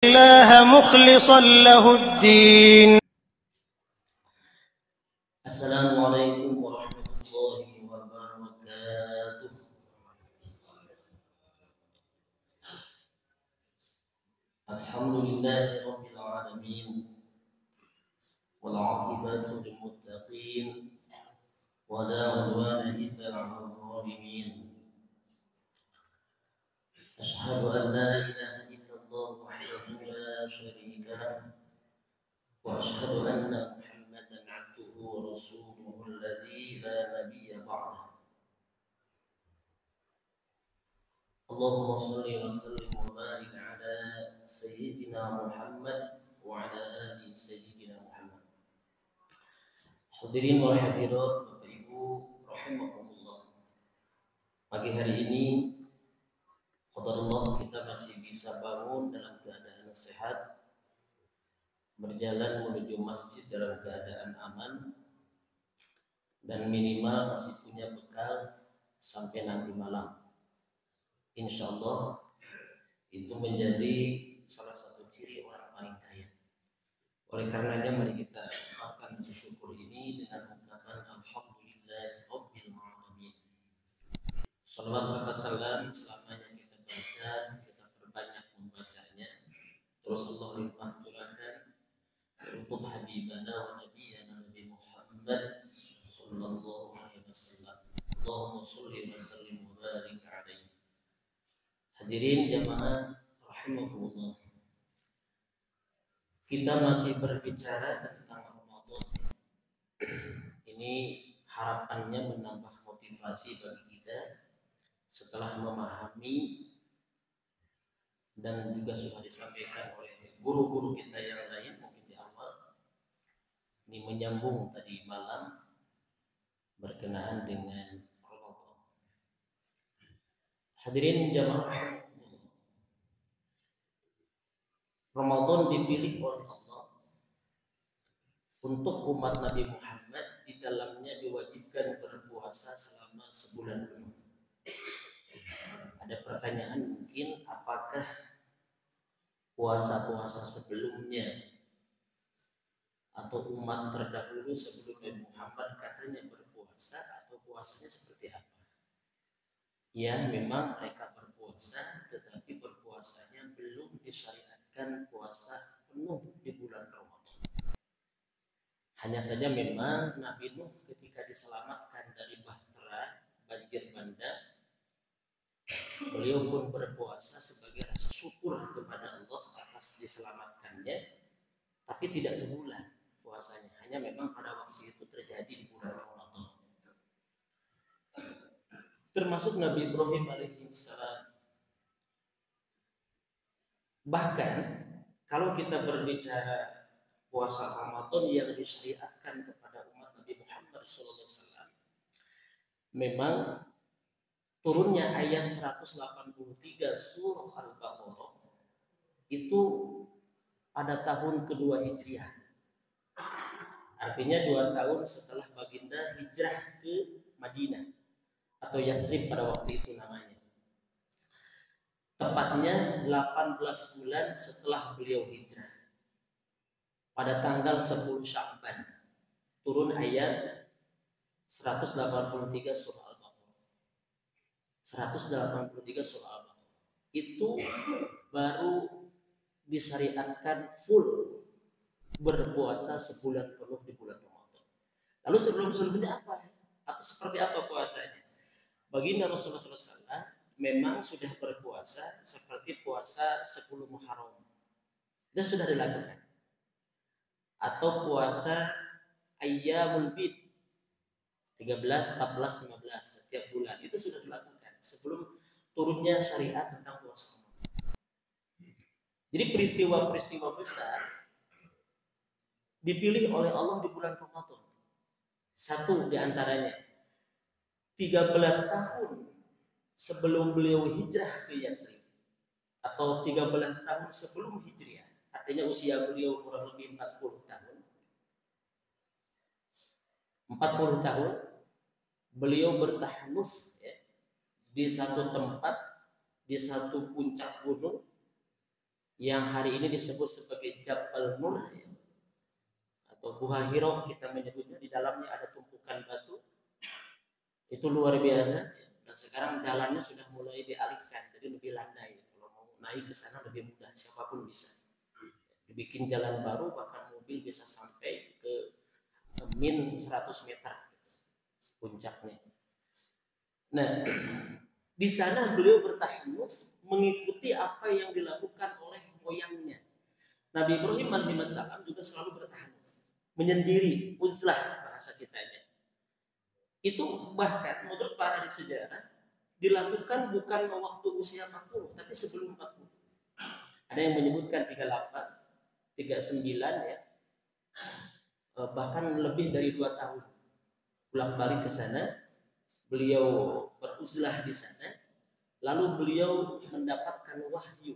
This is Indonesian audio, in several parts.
الله مخلصا له الدين. السلام عليكم ورحمة الله وبركاته. الحمد لله رب العالمين والعاقبة للمتقين ولا عدوان إلا على الظالمين. أشهد أن لا إله إلا الله وحده لا شريك له وأشهد أن محمدا عبده ورسوله الذي لا نبي بعده. اللهم صل وسلم وبارك على سيدنا محمد وعلى آل سيدنا محمد. Hadirin wal hadirat, Bapak Ibu rahimakumullah. Pagi hari ini qadarullah kita masih bisa bangun dalam keadaan sehat, berjalan menuju masjid dalam keadaan aman, dan minimal masih punya bekal sampai nanti malam. Insya Allah itu menjadi salah satu ciri orang paling kaya. Oleh karenanya mari kita makan syukur ini dengan ungkapan alhamdulillah rabbil alamin. Salawat serta salam selamanya kita baca, kita perbanyak membacanya. Terus Allah limpah curahkan untuk habibana wa nabiyana Nabi Muhammad sallallahu alaihi wasallam. Allahumma sholli wa sallim wa barik alaihi. Hadirin jamaah rahimakumullah. Kita masih berbicara tentang Ramadan. Ini harapannya menambah motivasi bagi kita setelah memahami dan juga sudah disampaikan oleh guru-guru kita yang lain mungkin di awal. Ini menyambung tadi malam berkenaan dengan Ramadan. Hadirin jamaah rahimahullah. Ramadan dipilih oleh Allah untuk umat Nabi Muhammad, di dalamnya diwajibkan berpuasa selama sebulan penuh. Ada pertanyaan mungkin, apakah puasa-puasa sebelumnya atau umat terdahulu sebelum Nabi Muhammad katanya berpuasa, atau puasanya seperti apa? Ya, memang mereka berpuasa, tetapi berpuasanya belum disyariatkan puasa penuh di bulan Ramadan. Hanya saja memang Nabi Nuh ketika diselamatkan dari bahtera, banjir bandang, beliau pun berpuasa sebagai rasa syukur kepada Allah atas diselamatkannya, tapi tidak sebulan puasanya, hanya memang pada waktu itu terjadi di bulan Ramadan. Termasuk Nabi Ibrahim alaihissalam. Bahkan kalau kita berbicara puasa Ramadan yang disyariatkan kepada umat Nabi Muhammad SAW, memang turunnya ayat 183 surah Al-Baqarah itu pada tahun kedua Hijriah. Artinya 2 tahun setelah baginda hijrah ke Madinah atau Yathrib pada waktu itu namanya. Tepatnya 18 bulan setelah beliau hijrah. Pada tanggal 10 Sya'ban turun ayat 183 surah Al-Baqarah. 183 surah Al-Baqarah. Itu baru disyariatkan full berpuasa sebulan penuh di bulan Ramadan. Lalu sebelum-sebelumnya apa? Atau seperti apa puasanya? Baginda Rasulullah SAW memang sudah berpuasa seperti puasa 10 Muharram. Itu sudah dilakukan. Atau puasa Ayyamul Bid 13, 14, 15 setiap bulan. Itu sudah dilakukan sebelum turunnya syariat tentang puasa. Jadi peristiwa-peristiwa besar dipilih oleh Allah di bulan Ramadan. Satu di antaranya 13 tahun sebelum beliau hijrah ke Yathrib, atau 13 tahun sebelum hijriah, artinya usia beliau kurang lebih 40 tahun. 40 tahun beliau bertahanus ya, di satu tempat, di satu puncak gunung yang hari ini disebut sebagai Jabal Nur atau Gua Hiro kita menyebutnya. Di dalamnya ada tumpukan batu, itu luar biasa. Dan sekarang jalannya sudah mulai dialihkan, jadi lebih landai. Kalau mau naik ke sana lebih mudah, siapapun bisa. Dibikin jalan baru, bahkan mobil bisa sampai ke min 100 meter puncaknya. Nah, di sana beliau bertahanus mengikuti apa yang dilakukan oleh moyangnya. Nabi Ibrahim alaihissalam juga selalu bertahanus, menyendiri, uzlah bahasa kitanya. Itu bahkan menurut para ahli sejarah dilakukan bukan waktu usia 40, tapi sebelum 40. Ada yang menyebutkan 38, 39 ya. Bahkan lebih dari 2 tahun bolak-balik ke sana. Beliau beruzlah di sana, lalu beliau mendapatkan wahyu,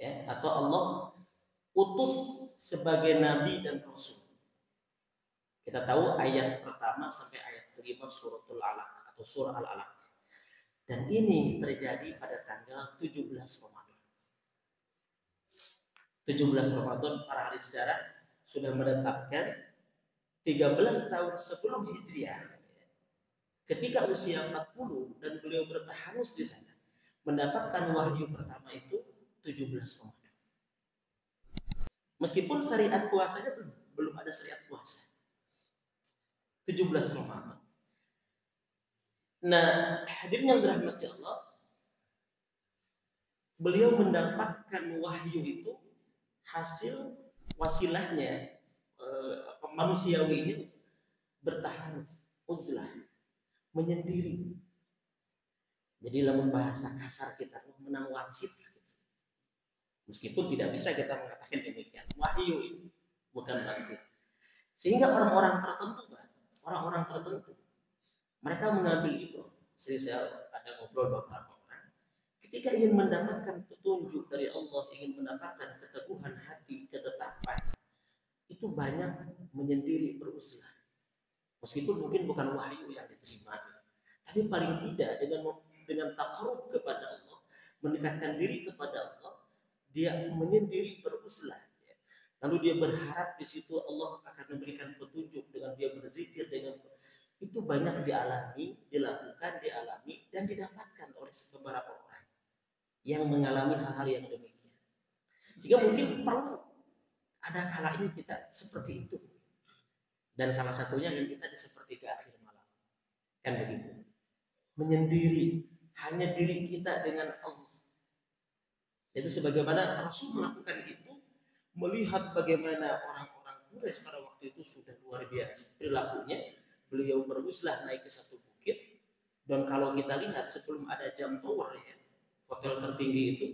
ya, atau Allah utus sebagai nabi dan rasul. Kita tahu ayat pertama sampai ayat kelima suratul Alaq atau surah Al-Alaq. Dan ini terjadi pada tanggal 17 Ramadan. 17 Ramadan para ahli sejarah sudah menetapkan 13 tahun sebelum Hijriah. Ketika usia 40 dan beliau bertahanus di sana, mendapatkan wahyu pertama itu 17 Ramadan. Meskipun syariat puasanya belum ada syariat puasa. 17 Ramadan. Nah, hadirin yang dirahmati Allah, beliau mendapatkan wahyu itu hasil wasilahnya manusiawi bertahan, uzlah, menyendiri. Jadi lamun bahasa kasar kita menang wangsit gitu. Meskipun tidak bisa kita mengatakan demikian, wahyu itu bukan wangsit. Sehingga orang-orang tertentu mereka mengambil itu. Jadi saya ada ngobrol beberapa orang, ketika ingin mendapatkan petunjuk dari Allah, ingin mendapatkan keteguhan hati, ketetapan, itu banyak menyendiri, beruzlah. Meskipun mungkin bukan wahyu yang diterima, tapi paling tidak dengan takarub kepada Allah, mendekatkan diri kepada Allah, dia menyendiri, beruzlah. Lalu dia berharap di situ Allah akan memberikan petunjuk dengan dia berzikir, dengan itu banyak dilakukan, dan didapatkan oleh beberapa orang yang mengalami hal-hal yang demikian. Sehingga mungkin perlu ada kala ini kita seperti itu. Dan salah satunya yang kita di sepertiga akhir malam. Kan begitu. Menyendiri, hanya diri kita dengan Allah. Itu sebagaimana Rasul melakukan itu, melihat bagaimana orang-orang Quraisy pada waktu itu sudah luar biasa perilakunya. Beliau beruzlah naik ke satu bukit, dan kalau kita lihat sebelum ada jam tower ya, hotel tertinggi itu,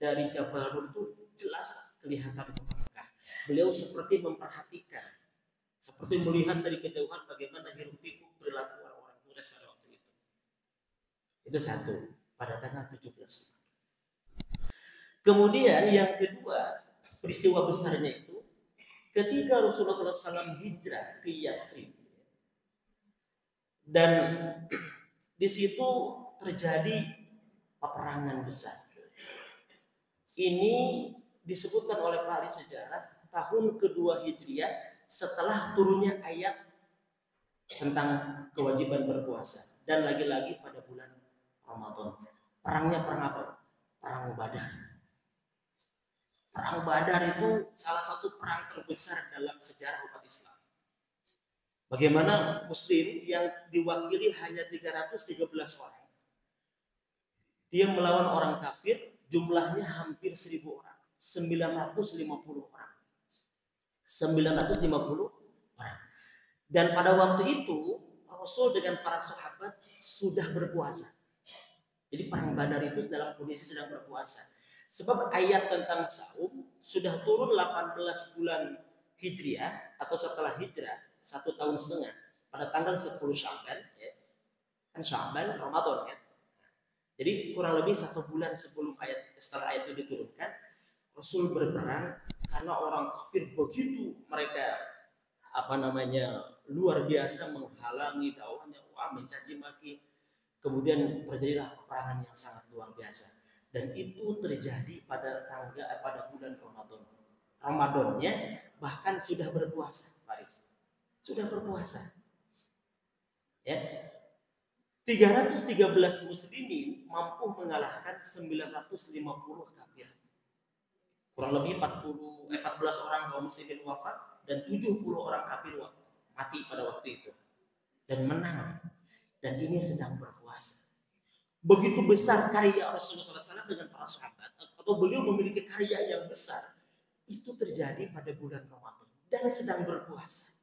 dari Jabal Nur itu jelas kelihatan ke Mekah. Beliau seperti memperhatikan, seperti melihat dari kejauhan bagaimana hiruk pikuk perilaku orang-orang Quraisy pada waktu itu. Itu satu, pada tanggal 17. Kemudian yang kedua, peristiwa besarnya itu ketika Rasulullah SAW hijrah ke Yathrib, dan di situ terjadi peperangan besar. Ini disebutkan oleh para ahli sejarah tahun kedua Hijriah setelah turunnya ayat tentang kewajiban berpuasa, dan lagi-lagi pada bulan Ramadan. Perangnya perang apa? Perang Badar. Perang Badar itu salah satu perang terbesar dalam sejarah umat Islam. Bagaimana Muslim yang diwakili hanya 313 orang, dia melawan orang kafir, jumlahnya hampir 1000 orang, 950 orang. 950 orang. Dan pada waktu itu Rasul dengan para sahabat sudah berpuasa. Jadi perang Badar itu dalam kondisi sedang berpuasa. Sebab ayat tentang saum sudah turun 18 bulan Hijriah atau setelah hijrah 1,5 tahun pada tanggal 10 Sya'ban ya. Kan Sya'ban Ramadan kan. Jadi kurang lebih 1 bulan sebelum setelah ayat itu diturunkan, Rasul berperang karena orang kafir begitu mereka luar biasa menghalangi dakwahnya, mencaci maki. Kemudian terjadilah peperangan yang sangat luar biasa. Dan itu terjadi pada bulan Ramadan. Ramadannya bahkan sudah berpuasa, Faris. Sudah berpuasa. Ya. 313 muslimin mampu mengalahkan 950 kafir. Kurang lebih 14 orang kaum muslimin wafat dan 70 orang kafir mati pada waktu itu. Dan menang. Dan ini sedang berpuasa. Begitu besar karya Rasulullah SAW dengan para sahabat, atau beliau memiliki karya yang besar, itu terjadi pada bulan Ramadan dan sedang berpuasa.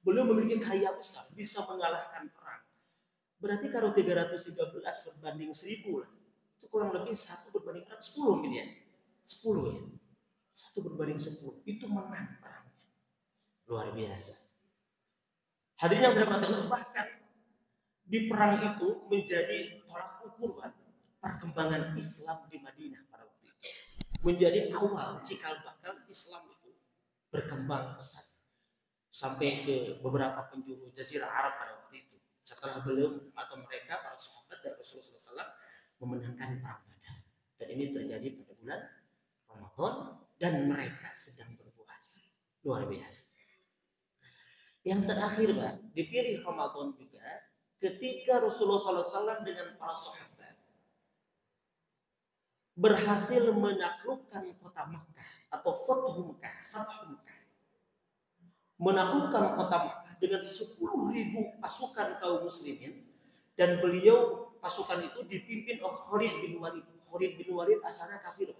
Beliau memiliki karya besar, bisa mengalahkan perang. Berarti kalau 313 berbanding 1000 lah, itu kurang lebih 1 berbanding 10 mungkin ya. 10 ya. 1 berbanding 10 itu menang perangnya. Luar biasa. Hadirin yang berbahagia, bahkan di perang itu menjadi tolak ukur perkembangan Islam di Madinah pada waktu itu. Menjadi awal cikal bakal Islam itu berkembang pesat sampai ke beberapa penjuru Jazirah Arab pada waktu itu. Setelah mereka para sahabat dan Rasulullah SAW memenangkan perang Badar. Dan ini terjadi pada bulan Ramadan dan mereka sedang berpuasa. Luar biasa. Yang terakhir, Pak, dipilih Ramadan juga ketika Rasulullah SAW dengan para sahabat berhasil menaklukkan kota Makkah atau Fathu Makkah. Menaklukkan kota Makkah dengan 10.000 pasukan kaum muslimin, dan beliau pasukan itu dipimpin oleh Khalid bin Walid. Khalid bin Walid asalnya kafir.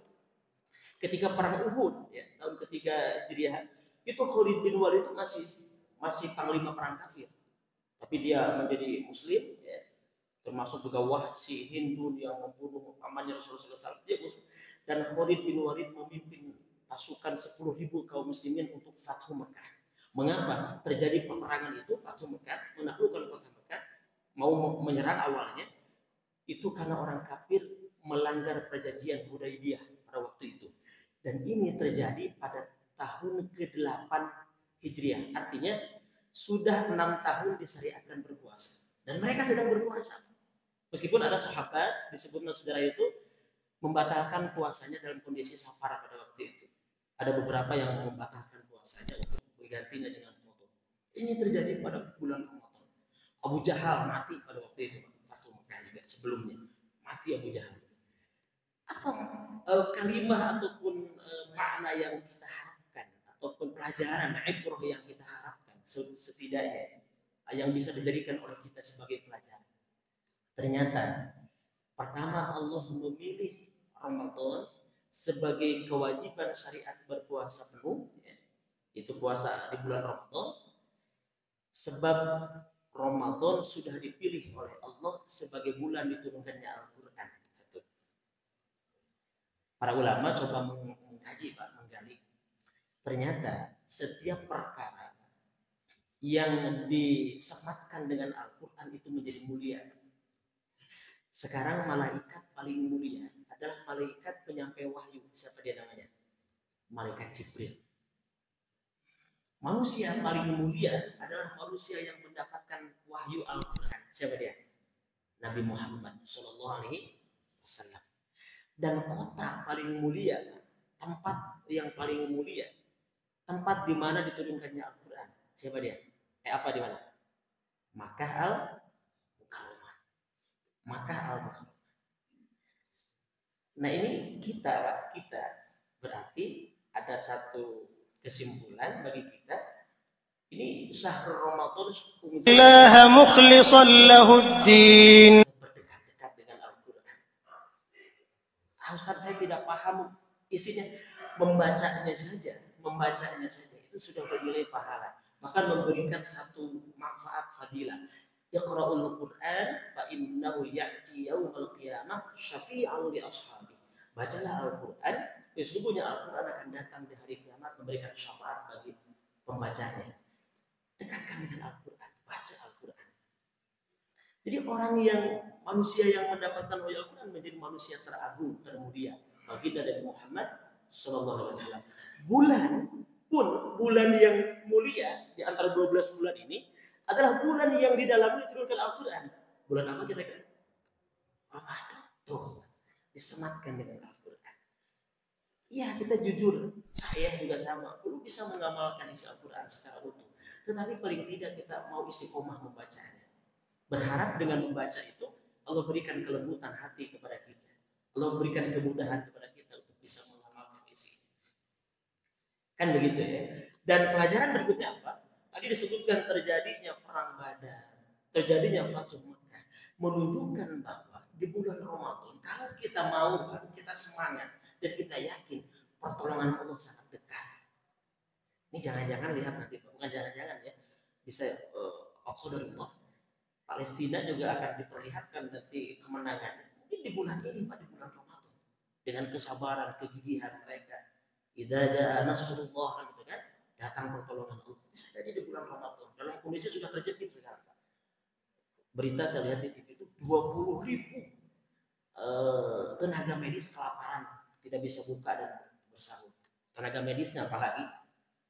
Ketika perang Uhud ya, tahun ketiga Hijriah, itu Khalid bin Walid itu masih panglima perang kafir. Tapi dia menjadi muslim ya. Termasuk juga Wahsy Hindun yang membunuh pamannya Rasulullah SAW, dia muslim. Dan Khalid bin Walid memimpin pasukan 10.000 kaum muslimin untuk Fathu Makkah. Mengapa terjadi peperangan itu? Fathu Makkah, menaklukkan kota Makkah, mau menyerang awalnya itu karena orang kafir melanggar perjanjian Hudaybiyah pada waktu itu. Dan ini terjadi pada tahun ke-8 Hijriah. Artinya sudah 6 tahun disyariatkan berpuasa. Dan mereka sedang berpuasa. Meskipun ada sahabat disebutkan saudara itu membatalkan puasanya dalam kondisi safar pada waktu itu. Ada beberapa yang membatalkan puasanya untuk bergantinya dengan foto. Ini terjadi pada bulan Ramadan. Abu Jahal mati pada waktu itu. Fathu Makkah juga sebelumnya. Mati Abu Jahal. Apa kalimah ataupun makna yang kita harapkan ataupun pelajaran ibrah yang kita harapkan setidaknya yang bisa dijadikan oleh kita sebagai pelajaran? Ternyata pertama, Allah memilih Ramadan sebagai kewajiban syariat berpuasa penuh ya. Itu puasa di bulan Ramadan, sebab Ramadan sudah dipilih oleh Allah sebagai bulan diturunkannya Al-Quran. Satu. Para ulama coba mengkaji, Pak, menggali. Ternyata setiap perkara yang disematkan dengan Al-Quran itu menjadi mulia. Sekarang malaikat paling mulia adalah malaikat penyampai wahyu. Siapa dia namanya? Malaikat Jibril. Manusia paling mulia adalah manusia yang mendapatkan wahyu Al-Quran. Siapa dia? Nabi Muhammad SAW. Dan kota paling mulia, tempat yang paling mulia, tempat di mana diturunkannya Al-Quran. Siapa dia? Apa di mana? Makkah Al-Mukarramah. Makkah Al-Mukarramah. Nah ini kita berarti ada satu kesimpulan bagi kita. Ini syahrul Ramadan ilaha mukhlishan lahuddin, berdekat-dekat dengan Al-Quran. Ustaz, saya tidak paham isinya. Membacanya saja itu sudah bernilai pahala, bahkan memberikan satu manfaat fadilah. Iqra'ul Quran fa innahu ya'ti yaumal qiyamah syafi'an li ashabi. Bacalah Al-Quran, sesungguhnya Al-Quran akan datang di hari kiamat memberikan syafaat bagi pembacanya. Dekatkan dengan Al-Quran, baca Al-Quran. Jadi manusia yang mendapatkan wahyu Al-Quran menjadi manusia teragung, termulia. Baginda Nabi Muhammad SAW. Bulan yang mulia di antara 12 bulan ini adalah bulan yang di dalamnya diturunkan Al-Quran. Bulan apa kira-kira? disematkan dengan Al-Quran. Iya, kita jujur, saya juga sama, belum bisa mengamalkan isi Al-Quran secara utuh. Tetapi paling tidak kita mau istiqomah membacanya. Berharap dengan membaca itu Allah berikan kelembutan hati kepada kita. Allah berikan kemudahan kepada kita untuk bisa mengamalkan isi ini. Kan begitu ya. Dan pelajaran berikutnya apa? Tadi disebutkan terjadinya perang Badar, terjadinya Fathu Makkah, menunjukkan bahwa di bulan Ramadan kalau kita mau, kita semangat dan kita yakin pertolongan Allah sangat dekat. Ini jangan-jangan lihat nanti, bukan jangan-jangan ya, bisa qadarullah. Palestina juga akan diperlihatkan nanti kemenangan. Mungkin di bulan ini, Pak, di bulan Ramadan. Dengan kesabaran, kegigihan mereka. Idza jaa nasrullah, gitu kan? Datang pertolongan Allah. Bisa jadi di bulan Ramadan. Dalam kondisi sudah terjepit sekarang, Pak. Berita saya lihat di TV itu 20.000 tenaga medis kelaparan, tidak bisa buka dan bersahur. Tenaga medisnya apalagi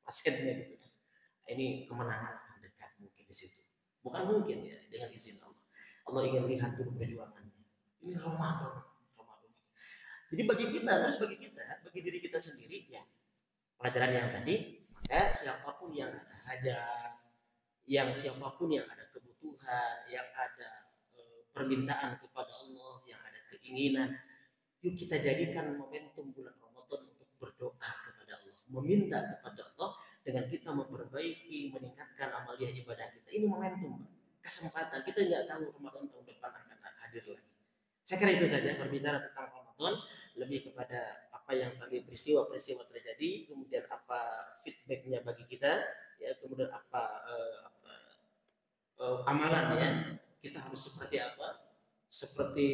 pasiennya gitu kan. Ini kemenangan akan dekat mungkin di situ. Bukan mungkin ya, dengan izin Allah. Allah ingin lihat dulu perjuangannya. Ini Ramadan. Jadi bagi kita, terus bagi kita, bagi diri kita sendiri ya, pelajaran yang tadi, maka siapapun yang ada hajat, yang siapapun yang ada kebutuhan, yang ada permintaan kepada Allah, yang ada keinginan, yuk kita jadikan momentum bulan Ramadan untuk berdoa kepada Allah, meminta kepada Allah dengan kita memperbaiki, meningkatkan amaliyah ibadah kita. Ini momentum, kesempatan. Kita nggak tahu Ramadan tahun depan akan hadir lagi. Saya kira itu saja berbicara tentang Ramadan, lebih kepada apa yang tadi peristiwa-peristiwa terjadi, kemudian apa feedbacknya bagi kita, ya, kemudian apa amalannya, kita harus seperti apa, seperti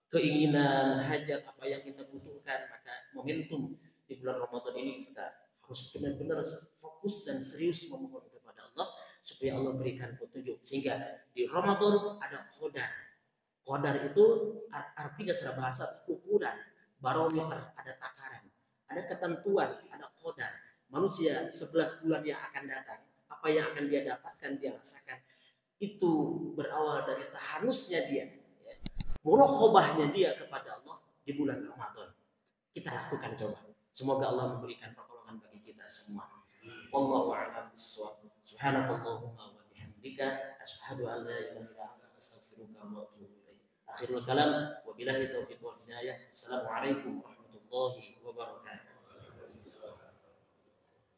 keinginan, hajat apa yang kita butuhkan. Maka momentum di bulan Ramadan ini kita harus benar-benar fokus dan serius memohon kepada Allah supaya Allah berikan petunjuk, sehingga di Ramadan ada qadar. Qadar itu artinya secara bahasa ukuran, barometer, ada takaran, ada ketentuan, ada qadar. Manusia 11 bulan yang akan datang, apa yang akan dia dapatkan, dia rasakan, itu berawal dari taharusnya dia, ya, muraqabahnya dia kepada Allah di bulan Ramadan. Kita lakukan coba. Semoga Allah memberikan pertolongan bagi kita semua. Wallahu a'lam bishawab. Subhanakallahumma wa bihamdika asyhadu an la ilaha illa anta astaghfiruka wa atubu ilaik. Akhirul kalam wa billahi taufiq wal hidayah. Assalamualaikum warahmatullahi wabarakatuh.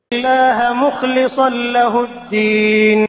الله مخلصا له الدين